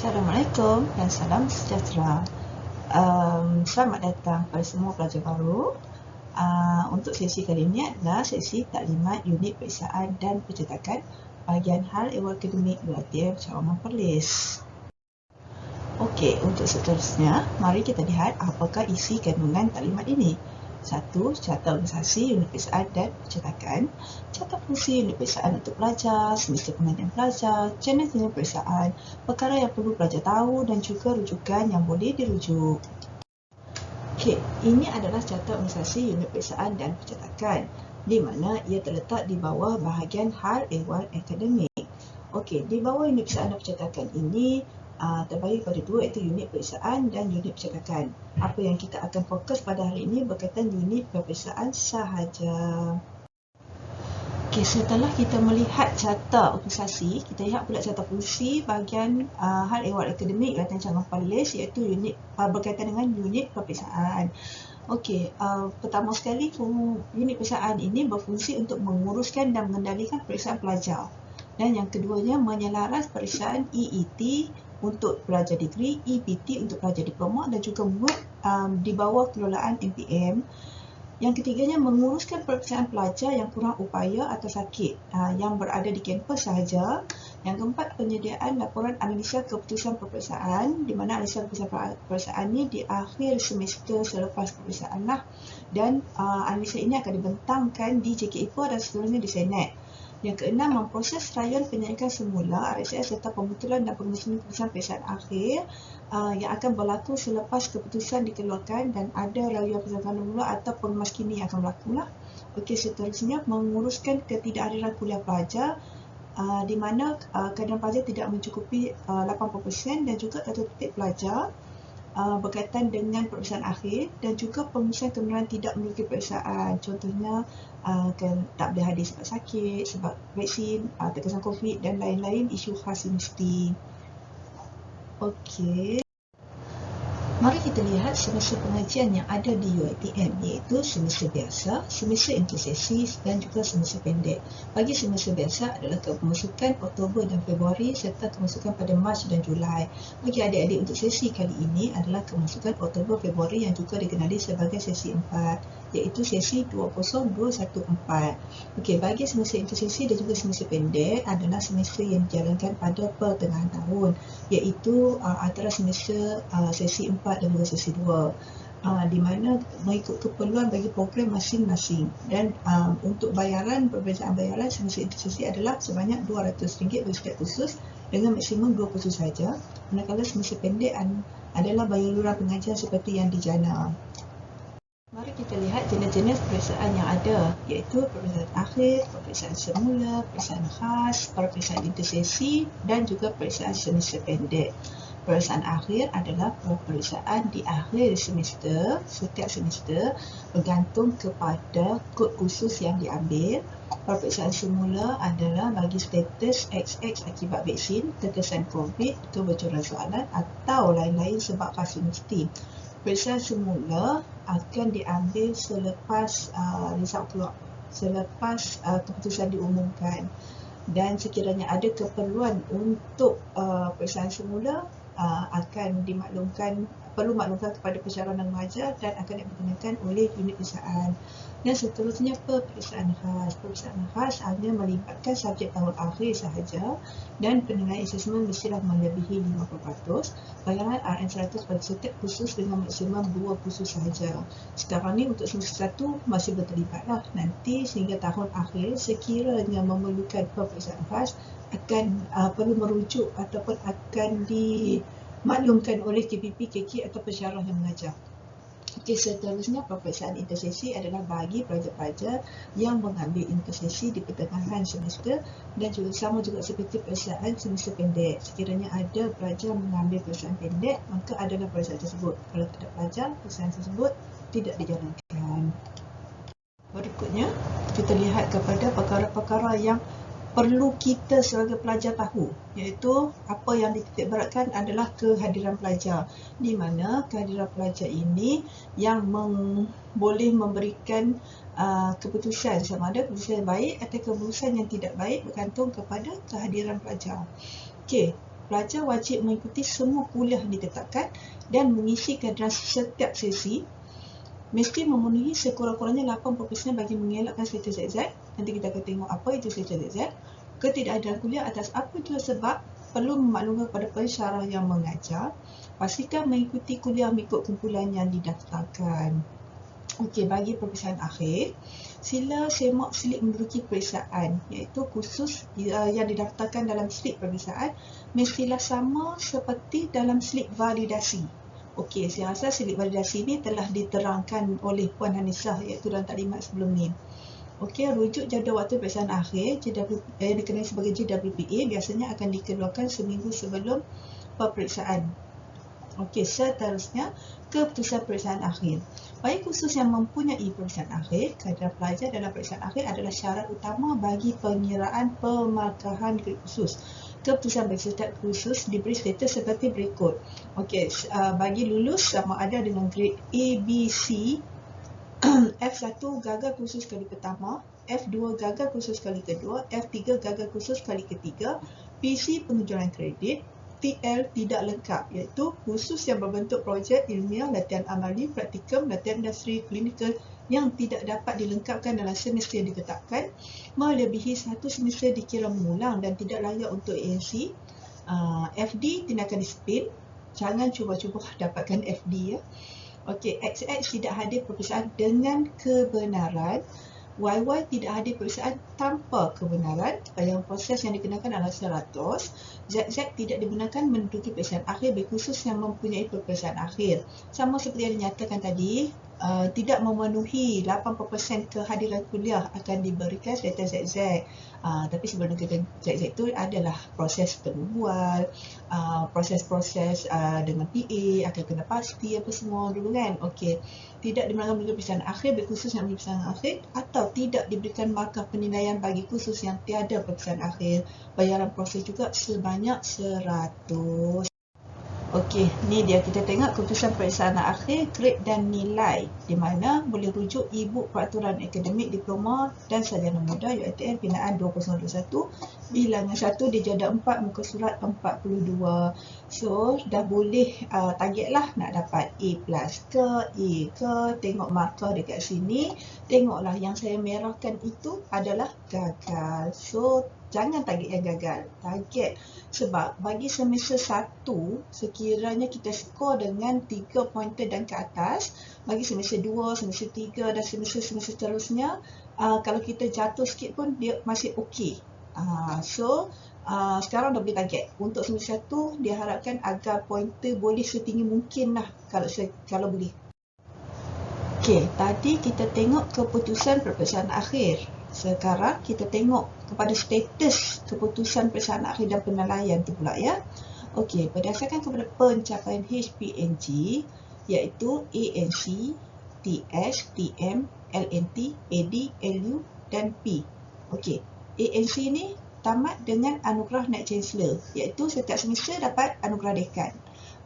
Assalamualaikum dan salam sejahtera. Selamat datang kepada semua pelajar baru. Untuk sesi kali ini adalah sesi taklimat unit periksaan dan pencetakan bahagian hal ehwal akademik UiTM Cawangan Perlis. Okey, untuk seterusnya, mari kita lihat apakah isi kandungan taklimat ini. 1. Carta organisasi unit periksaan dan pencetakan, carta fungsi unit periksaan untuk pelajar, semester pengajian pelajar, channel-channel periksaan, perkara yang perlu pelajar tahu dan juga rujukan yang boleh dirujuk. Okey, ini adalah carta organisasi unit periksaan dan pencetakan di mana ia terletak di bawah bahagian hal ehwal akademik. Okey, di bawah unit periksaan dan pencetakan ini terbagi pada dua, iaitu unit periksaan dan unit pencetakan. Apa yang kita akan fokus pada hari ini berkaitan unit peperiksaan sahaja. Okey, setelah kita melihat carta organisasi, kita lihat pula carta fungsi bahagian hal ehwal akademik UiTM Cawangan Perlis, iaitu unit berkaitan dengan unit peperiksaan. Okey, pertama sekali unit periksaan ini berfungsi untuk menguruskan dan mengendalikan periksaan pelajar. Dan yang keduanya menyelaras periksaan EET untuk pelajar degree, EPT untuk pelajar diploma dan juga MUT di bawah kelolaan MPM. Yang ketiganya menguruskan peperiksaan pelajar yang kurang upaya atau sakit yang berada di kampus sahaja. Yang keempat, penyediaan laporan analisa keputusan peperiksaan, di mana analisa keputusan peperiksaan ini di akhir semester selepas peperiksaan lah. Dan analisa ini akan dibentangkan di JKIPA dan seterusnya di Senat. Yang keenam, memproses rayuan penyelidikan semula, RSS serta pembetulan dan pengesahan keputusan peperiksaan akhir yang akan berlaku selepas keputusan dikeluarkan dan ada rayuan penyelidikan mula atau pengemas kini yang akan berlaku lah. Okey, seterusnya menguruskan ketidakhadiran kuliah pelajar di mana kehadiran pelajar tidak mencukupi 80% dan juga tata tertib pelajar berkaitan dengan peperiksaan akhir dan juga pengurusan kebenaran tidak memiliki peperiksaan. Contohnya tak boleh hadir sebab sakit, sebab vaksin, terkesan COVID dan lain-lain isu khas universiti. Okey. Mari kita lihat semester pengajian yang ada di UiTM, iaitu semester biasa, semester intersesi dan juga semester pendek. Bagi semester biasa adalah kemasukan Oktober dan Februari serta kemasukan pada Mac dan Julai. Bagi adik-adik untuk sesi kali ini adalah kemasukan Oktober Februari yang juga dikenali sebagai sesi 4, iaitu sesi 20214. Okey, bagi semester intersesi dan juga semester pendek adalah semester yang dijalankan pada pertengahan tahun, iaitu antara semester sesi 4 dan juga sesi 2, di mana mengikut keperluan bagi program masing-masing. Dan untuk bayaran, perbezaan bayaran semester intersesi adalah sebanyak RM200 bagi setiap kursus dengan maksimum 2 kursus saja, manakala semester pendek adalah bayaran pengajian seperti yang dijana. Mari kita lihat jenis-jenis peperiksaan yang ada, iaitu peperiksaan akhir, peperiksaan semula, peperiksaan khas, peperiksaan intersesi dan juga peperiksaan semester pendek. Peperiksaan akhir adalah peperiksaan di akhir semester, setiap semester bergantung kepada kod khusus yang diambil. Peperiksaan semula adalah bagi status XX akibat vaksin, terkesan COVID, kebocoran soalan atau lain-lain sebab khas universiti. Peperiksaan semula akan diambil selepas result keluar, selepas keputusan diumumkan. Dan sekiranya ada keperluan untuk peperiksaan semula, akan perlu maklumkan kepada pensyarah dan mengajar dan akan diperkenalkan oleh unit periksaan. Dan seterusnya peperiksaan khas. Peperiksaan khas hanya melibatkan subjek tahun akhir sahaja dan penilaian asesmen mestilah melebihi 50%. Bayaran RM100 bagi setiap kursus dengan maksimum 2 kursus sahaja. Sekarang ni untuk semester 1 masih berterlibat lah. Nanti sehingga tahun akhir sekiranya memerlukan peperiksaan khas akan perlu merujuk ataupun akan dimaklumkan oleh KPP, KK atau pensyarah yang mengajar. Okey, seterusnya peperiksaan intersesi adalah bagi pelajar-pelajar yang mengambil intersesi di pertengahan semester dan juga sama juga seperti peperiksaan semester pendek. Sekiranya ada pelajar mengambil peperiksaan pendek, maka adalah peperiksaan tersebut. Kalau tidak pelajar, peperiksaan tersebut tidak dijalankan. Berikutnya, kita lihat kepada perkara-perkara yang perlu kita sebagai pelajar tahu, iaitu apa yang dititikberatkan adalah kehadiran pelajar, di mana kehadiran pelajar ini yang boleh memberikan keputusan sama ada keputusan yang baik atau keputusan yang tidak baik bergantung kepada kehadiran pelajar. Okey, pelajar wajib mengikuti semua kuliah yang ditetapkan dan mengisi kadran setiap sesi mesti memenuhi sekurang-kurangnya 80% bagi mengelakkan status ZZ. Nanti kita akan tengok apa itu status ZZ. Ketidakadilan kuliah atas apa jua sebab perlu memaklumkan kepada pensyarah yang mengajar. Pastikan mengikuti kuliah mengikut kumpulan yang didaftarkan. Okey, bagi peperiksaan akhir, sila semak slip menduduki peperiksaan, iaitu khusus yang didaftarkan dalam slip peperiksaan mestilah sama seperti dalam slip validasi. Okey, saya rasa slip validasi ini telah diterangkan oleh Puan Hanisah iaitu dalam taklimat sebelum ni. Okey, rujuk jadual waktu peperiksaan akhir yang dikenali sebagai JWPA biasanya akan dikeluarkan seminggu sebelum peperiksaan. Okey, seterusnya keputusan peperiksaan akhir. Bagi khusus yang mempunyai peperiksaan akhir, kadar pelajar dalam peperiksaan akhir adalah syarat utama bagi pengiraan pemarkahan grade khusus. Keputusan bagi setiap khusus diberi status seperti berikut. Okey, bagi lulus sama ada dengan grade A, B, C, F1 gagal khusus kali pertama, F2 gagal khusus kali kedua, F3 gagal khusus kali ketiga, PC pengejualan kredit, TL tidak lengkap iaitu khusus yang berbentuk projek ilmiah, latihan amali, praktikum, latihan industri, klinikal yang tidak dapat dilengkapkan dalam semester yang ditetapkan, melebihi satu semester dikira mengulang dan tidak layak untuk ANC. FD tindakan disiplin, jangan cuba-cuba dapatkan FD ya. Okey, XX tidak hadir peperiksaan dengan kebenaran, YY tidak hadir peperiksaan tanpa kebenaran, yang proses yang dikenakan adalah 100, ZZ tidak dibenarkan menduduki peperiksaan akhir bagi khusus yang mempunyai peperiksaan akhir. Sama seperti yang dinyatakan tadi, tidak memenuhi 80% kehadiran kuliah akan diberikan status ZZ. Tapi sebelum kita ZZ itu adalah proses berbual, proses-proses dengan PA akan kena pasti apa semua dulu kan. Okey, tidak dibenarkan menduduki peperiksaan akhir bagi khusus yang peperiksaan akhir atau tidak diberikan markah penilaian bagi khusus yang tiada peperiksaan akhir. Bayaran proses juga sebanyak 100. Okey, ni dia kita tengok keputusan peperiksaan akhir, grade dan nilai di mana boleh rujuk e-book peraturan akademik diploma dan sarjana muda UiTM binaan 2021 bilangan 1 di jadual 4 muka surat 42. So dah boleh target lah nak dapat A+ ke A ke, tengok markah dekat sini, tengoklah yang saya merahkan itu adalah gagal. So jangan target yang gagal, target sebab bagi semester 1 sekiranya kita skor dengan 3 pointer dan ke atas, bagi semester 2, semester 3 dan semester seterusnya kalau kita jatuh sikit pun dia masih okey. Sekarang dah boleh target. Untuk semester 1 diharapkan agar pointer boleh setinggi mungkin lah kalau boleh. Okey, tadi kita tengok keputusan peperiksaan akhir. Sekarang kita tengok kepada status keputusan peperiksaan akhir dan penilaian tu pula ya. Okey, berdasarkan kepada pencapaian HPNG iaitu ANC, TS, TM, LNT, AD, LU dan P. Okey, ANC ni tamat dengan anugerah Naib Chancellor iaitu setiap semester dapat anugerah dekan.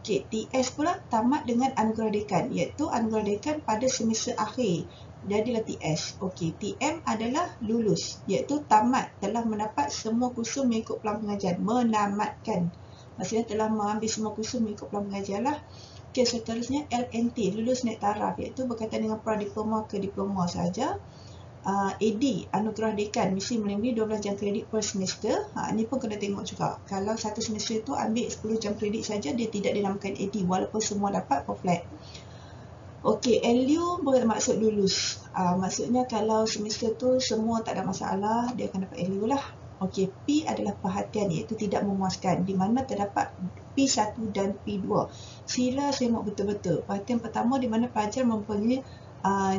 Okey, TS pula tamat dengan anugerah dekan iaitu anugerah dekan pada semester akhir. Jadilah TS. Okey, TM adalah lulus iaitu tamat, telah mendapat semua kursus mengikut pelan pengajian, menamatkan. Maksudnya telah mengambil semua kursus mengikut pelan pengajian lah. Okey, seterusnya LNT, lulus naik taraf iaitu berkaitan dengan pra-diploma ke diploma saja. AD, anugerah dekan, mesti melalui 12 jam kredit per semester. Ini pun kena tengok juga. Kalau satu semester tu ambil 10 jam kredit saja, dia tidak dinamakan AD walaupun semua dapat per flat. Okey, LU bermaksud lulus. Maksudnya kalau semester tu semua tak ada masalah, dia akan dapat LU lah. Okey, P adalah perhatian iaitu tidak memuaskan di mana terdapat P1 dan P2. Sila semak betul-betul. Perhatian pertama di mana pelajar mempunyai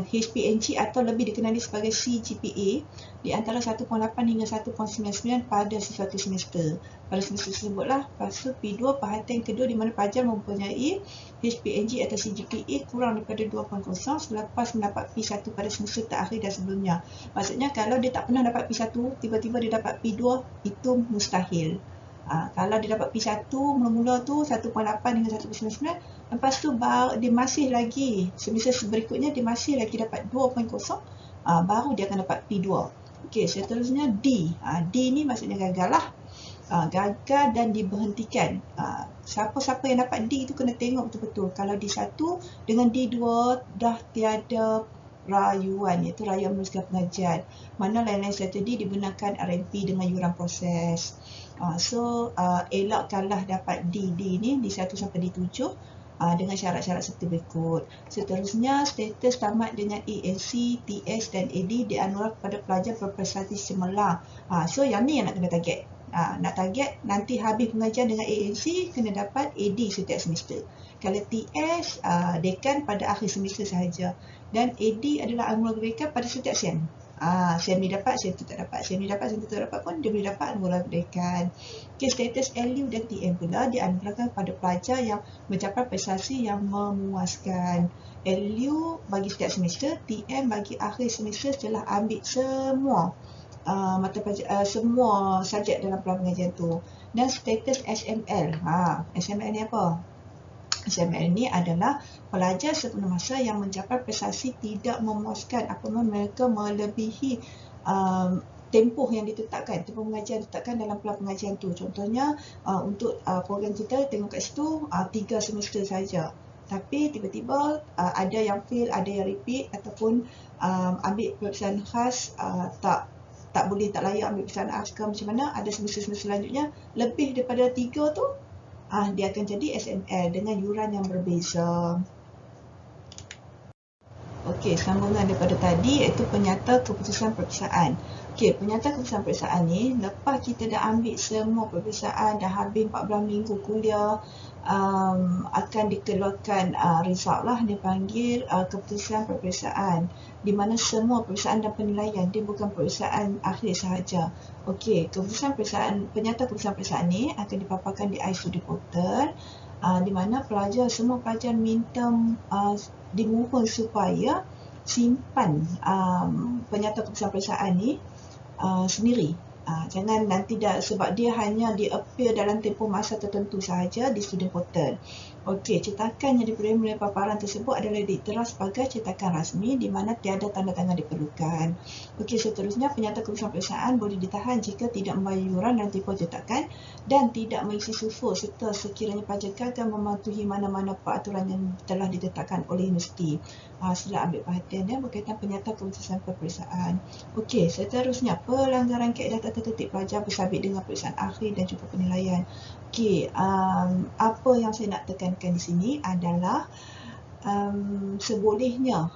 HPNG atau lebih dikenali sebagai CGPA di antara 1.8 hingga 1.99 pada sesuatu semester. Pada semester tersebutlah. Lepas tu P2 perhatian kedua di mana pelajar mempunyai HPNG atau CGPA kurang daripada 2.0 selepas mendapat P1 pada semester terakhir dan sebelumnya. Maksudnya kalau dia tak pernah dapat P1, tiba-tiba dia dapat P2, itu mustahil. Kalau dia dapat P1 mula-mula tu 1.8 hingga 1.99, lepas tu dia masih lagi semester berikutnya dia masih lagi dapat 2.0, baru dia akan dapat P2. Okey, seterusnya D. D ni maksudnya gagal lah. gagal dan diberhentikan. Siapa-siapa yang dapat D itu kena tengok betul-betul. Kalau D1 dengan D2 dah tiada rayuan, iaitu rayuan meneruskan pengajian. Mana lain-lain strategi dibenarkan RMP dengan yuran proses. Elakkanlah dapat D ni D1 sampai D7 dengan syarat-syarat seperti berikut. Seterusnya, status tamat dengan ANC, TS dan AD dianular kepada pelajar berprestasi cemerlang. So yang ni yang nak kena target. Nak target nanti habis pengajian dengan ANC kena dapat AD setiap semester. Kalau TS, dekan pada akhir semester sahaja. Dan AD adalah anugerah dekan pada setiap SEM. SEM ni dapat, SEM tu tak dapat. SEM ni dapat, SEM tu tak dapat pun dia boleh dapat anugerah dekan. Okay, status LU dan TM pula dianugerahkan pada pelajar yang mencapai prestasi yang memuaskan. LU bagi setiap semester, TM bagi akhir semester setelah ambil semua mata pelajaran, semua subjek dalam peluang pengajian tu. Dan status SML. SML ni apa? SML ni adalah pelajar sepenuh masa yang mencapai prestasi tidak memuaskan apabila mereka melebihi tempoh yang ditetapkan, tempoh pengajian ditetapkan dalam peluang pengajian tu. Contohnya untuk program kita tengok kat situ 3 semester saja. Tapi tiba-tiba ada yang fail, ada yang repeat ataupun ambil peperiksaan khas tak boleh, tak layak ambil peperiksaan khas ke macam mana, ada semester-semester selanjutnya lebih daripada 3 tu dia akan jadi SML dengan yuran yang berbeza. Okey, sambungan daripada tadi iaitu penyata keputusan peperiksaan. Okey, penyata keputusan peperiksaan ni lepas kita dah ambil semua peperiksaan, dah habis 14 minggu kuliah, akan dikeluarkan result lah, dipanggil keputusan peperiksaan, di mana semua peperiksaan dan penilaian, dia bukan peperiksaan akhir sahaja. Okey, penyata keputusan peperiksaan ni akan dipaparkan di iStudent Portal, di mana semua pelajar minta dimohon supaya simpan penyata keputusan peperiksaan ni sendiri. Jangan nanti sebab dia hanya di-appear dalam tempoh masa tertentu sahaja di student portal. Okey, cetakan yang diberi melalui paparan tersebut adalah diterah sebagai cetakan rasmi di mana tiada tanda tangan diperlukan. Okey, seterusnya penyata keputusan peperiksaan boleh ditahan jika tidak membayar yuran dan tempoh cetakan dan tidak mengisi sulfur serta sekiranya pelajar gagal mematuhi mana-mana peraturan yang telah ditetapkan oleh universiti. Sila ambil perhatian berkaitan penyata keputusan peperiksaan. Okey, seterusnya pelanggaran kaedah tata tertib pelajar bersabit dengan peperiksaan akhir dan juga penilaian. Okey, apa yang saya nak tekankan di sini adalah sebolehnya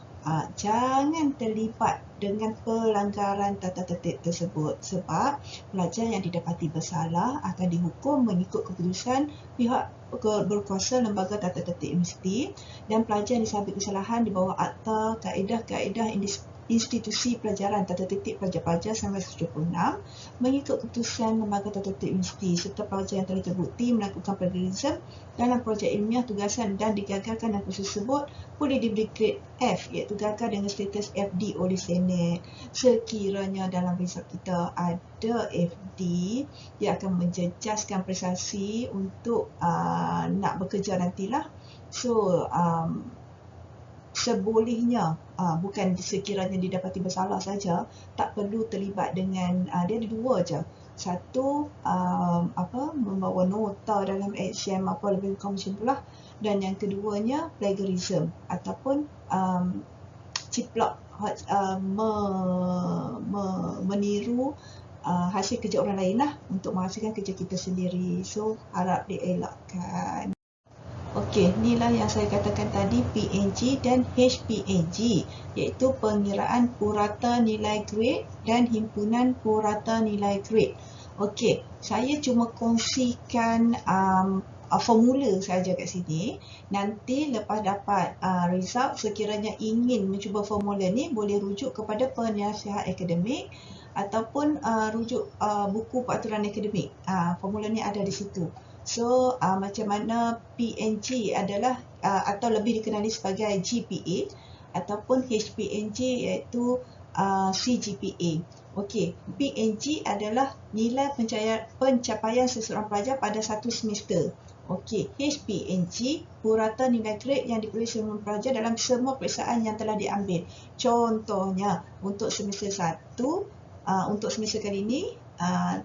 jangan terlibat dengan pelanggaran tata tertib tersebut sebab pelajar yang didapati bersalah akan dihukum mengikut keputusan pihak berkuasa lembaga tata tertib universiti, dan pelajar yang disabit kesalahan di bawah Akta Kaedah-Kaedah Institusi Pelajaran Tata Tertib Pelajar-Pelajar 1976 mengikut keputusan lembaga tata tertib universiti, serta pelajar yang telah terbukti melakukan plagiarism dalam projek ilmiah tugasan dan digagalkan dalam proses tersebut boleh diberi grade F, iaitu gagal dengan status FD oleh Senate. Sekiranya dalam result kita ada FD, dia akan menjejaskan prestasi untuk nak bekerja nantilah. So sebolehnya, bukan sekiranya didapati bersalah saja, tak perlu terlibat dengan dia ada dua je. Satu, membawa nota dalam exam lebih kurang macam itulah, dan yang keduanya plagiarism ataupun ciplak, meniru hasil kerja orang lain lah untuk menghasilkan kerja kita sendiri. So harap dielakkan. Okey, inilah yang saya katakan tadi, PNG dan HPNG, iaitu pengiraan purata nilai grade dan himpunan purata nilai grade. Okey, saya cuma kongsikan formula saja kat sini. Nanti lepas dapat result, sekiranya ingin mencuba formula ni, boleh rujuk kepada penasihat akademik ataupun rujuk buku peraturan akademik. Formula ni ada di situ. So macam mana PNG adalah atau lebih dikenali sebagai GPA, ataupun HPNG iaitu CGPA. Okey, PNG adalah nilai pencapaian seseorang pelajar pada satu semester. Okey, HPNG purata nilai grade yang diperoleh semua pelajar dalam semua peperiksaan yang telah diambil. Contohnya untuk semester 1, untuk semester kali ini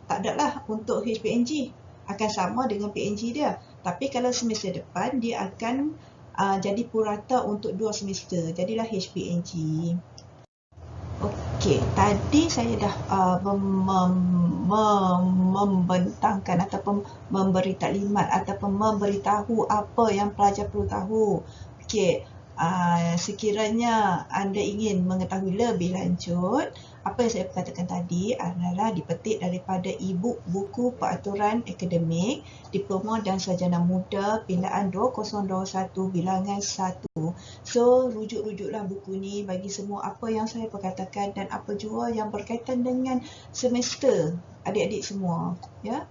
tak ada lah untuk HPNG, akan sama dengan PNG dia. Tapi kalau semester depan dia akan jadi purata untuk 2 semester, jadilah HPNG. Okey, tadi saya dah membentangkan ataupun memberi taklimat ataupun memberitahu apa yang pelajar perlu tahu. Okey, sekiranya anda ingin mengetahui lebih lanjut, apa yang saya katakan tadi adalah dipetik daripada e-book buku peraturan akademik Diploma dan Sarjana Muda Pindaan 2021 bilangan 1. So, rujuk-rujuklah buku ni bagi semua apa yang saya perkatakan dan apa jua yang berkaitan dengan semester adik-adik semua, ya.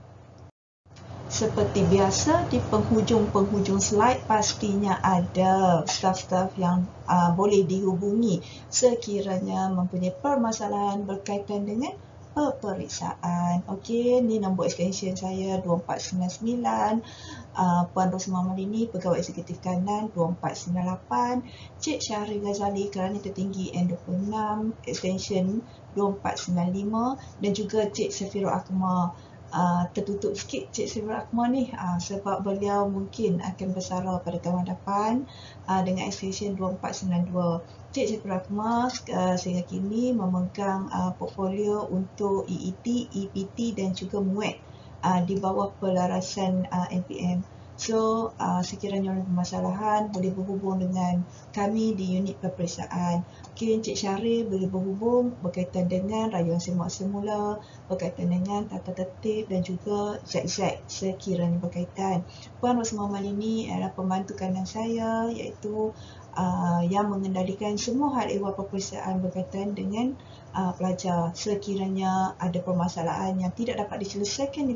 Seperti biasa, di penghujung-penghujung slide pastinya ada staf-staf yang boleh dihubungi sekiranya mempunyai permasalahan berkaitan dengan peperiksaan. Okey, ni nombor extension saya 2499. Puan Rosmah Malini, Pegawai Eksekutif Kanan 2498. Cik Syahri Ghazali, Kerana Tertinggi N26, extension 2495. Dan juga Cik Safirul Akmal. Tertutup sikit Cik Safirul Akmal ni sebab beliau mungkin akan bersara pada tahun hadapan dengan extension 2492. Cik Safirul Akmal sehingga kini memegang portfolio untuk EET, EPT dan juga MUET di bawah pelarasan NPM. So, sekiranya ada permasalahan boleh berhubung dengan kami di unit peperiksaan. Mungkin Cik Syarif boleh berhubung berkaitan dengan rayuan semak semula, berkaitan dengan tata tertib dan juga zat-zat sekiranya berkaitan. Puan Rosmah Malini adalah pembantu kanan saya iaitu yang mengendalikan semua hal ehwal peperiksaan berkaitan dengan pelajar. Sekiranya ada permasalahan yang tidak dapat diselesaikan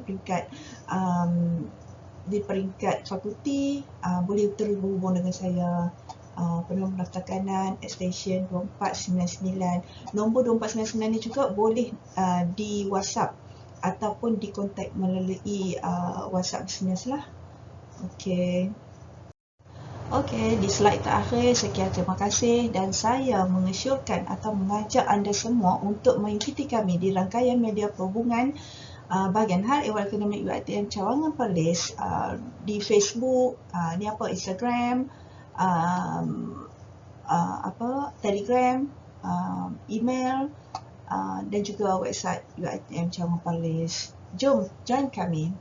di peringkat fakulti, boleh terus berhubung dengan saya. Penerima pendaftar kanan extension 2499. Nombor 2499 ni juga boleh di WhatsApp ataupun dikontak melalui WhatsApp bisnes lah. Okey. Okey, di slide terakhir sekian terima kasih dan saya mengesyorkan atau mengajak anda semua untuk mengikuti kami di rangkaian media perhubungan bahagian hal ehwal akademik UiTM Cawangan Perlis di Facebook, ni apa, Instagram, Telegram, email dan juga website UiTM Cawangan Perlis. Jom join kami.